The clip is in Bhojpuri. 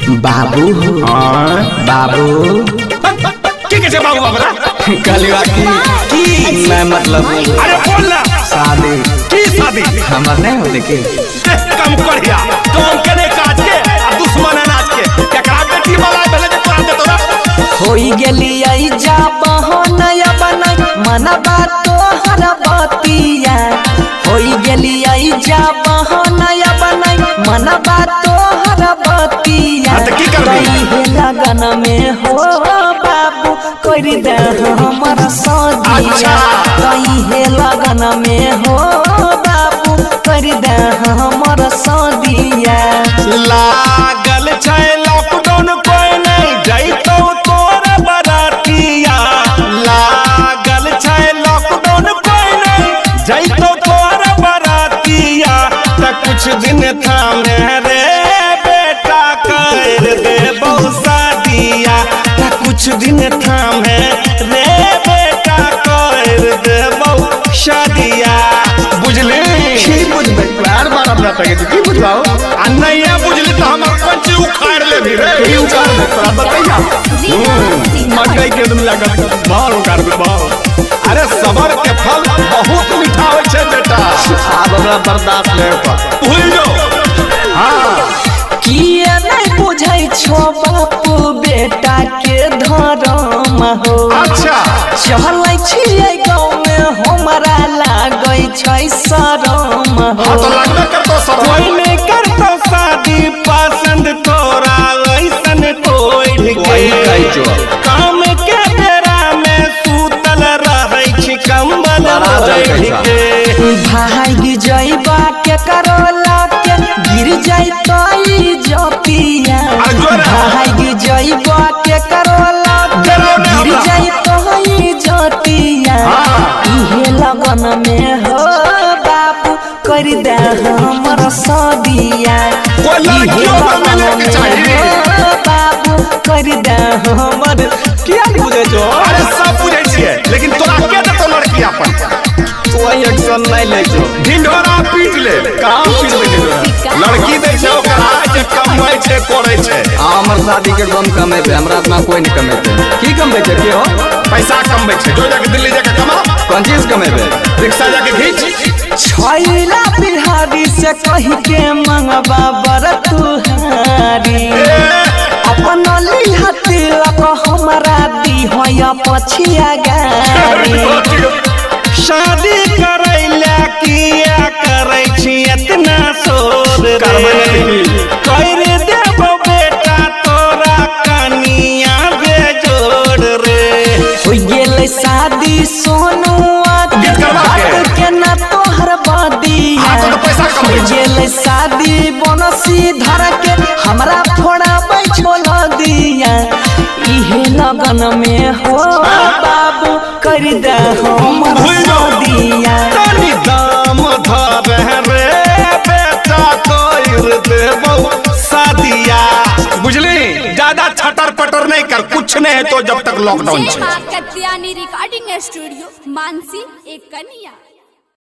बाबू बाबू कैसे बाबू बाबरा कलिया की मैं मतलब अरे बोल ना शादी की शादी हमर नहीं होते के कम करिया कौन कने काज के दुश्मन नाच के केकरा बेटी वाला भले जे तोरा दे तोरा होई गेली आई जा बहनया बना मन बात तोहर बतिया होई गेली आई जा बहनया बना मन बात तोहर बतिया त की करबी हे लगन में हो बाबू करी दे हमर सदिया कहीं हे लगन में हो बाबू करी दे हमर सदिया लागल छै लॉकडाउन कोई नहीं जइतो तोर बरातिया लागल छै लॉकडाउन कोई नहीं जइतो तोर बरातिया त कुछ दिन थामे रे बेटा कर दे बहु शादिया त कुछ दिन थामे रे बेटा कर दे बहु शादिया बुझली की बुझबे प्यार मार अपना तके की बुझबाओ आ नहीं बुझली तो हम पंच उखाड़ ले भी रे की उखाड़ दे तोरा बताइया मकई के तुम लागत बाहर उखाड़ दे बाहर अरे सबर के फल बहुत मीठा होय छै बेटा अब हमरा बर्दाश्त ले भूल जो हां किया नहीं बुझै छो बापू बेटा के धर्म हो अच्छा चलै छियै गाँव में हमरा लागै छै शरम हो हां तो लागबे करतो सब कोई नहीं करतो शादी पसंद तोरा ऐसन कोई के काम के बेरा में सूतल रहै छी कंबल ओढ़ के भाग जइबा के करोला के गिर जाई तई जपिया भाग जइबा के करोला के गिर जाई तई जपिया इहे लगन में हो बाबू कर दे हमर सदिया कोई लड़कियों को मिले के चाहिए बाबू कर दे हमर किया नहीं बुझे जो अरे सब बुझे छिए लेकिन तोरा के देतो लड़की अपन कोई एक्शन नहीं ले जो ढिंढोरा पीट ले कहां पीट ले लड़की दे छै ओकरा जे कमाई छै करे छै हमर शादी के गम कमे पे हमरा इतना कोई नहीं कमे पे की कमे छै के हो पैसा कमबै छै जो जाके दिल्ली जाके कमा कौन चीज कमे पे रिक्शा जाके खींच छैला बिहारी से कह के मंगबा बर तुहारी अपन लिहती लक हमरा दी होया पछिया गारी शादी करैला किया करै छी इतना शोर रे कर देबो बेटा तोरा कनिया बेजोड़ रे हो गेलै शादी सोनुआ बात के ना तोहर बदिया हो गेलै शादी बनसी धर के हमरा फोड़ा बैठोल दिया इहे लगन में हो बाबू कर दे हमर सदिया तनी दाम धर रे बेटा कर देबो शादिया बुझली ज्यादा छटर पटर नहीं कर कुछ नहीं है तो जब तक लॉकडाउन है कत्यानी रिकॉर्डिंग स्टूडियो मानसी एक कन्या।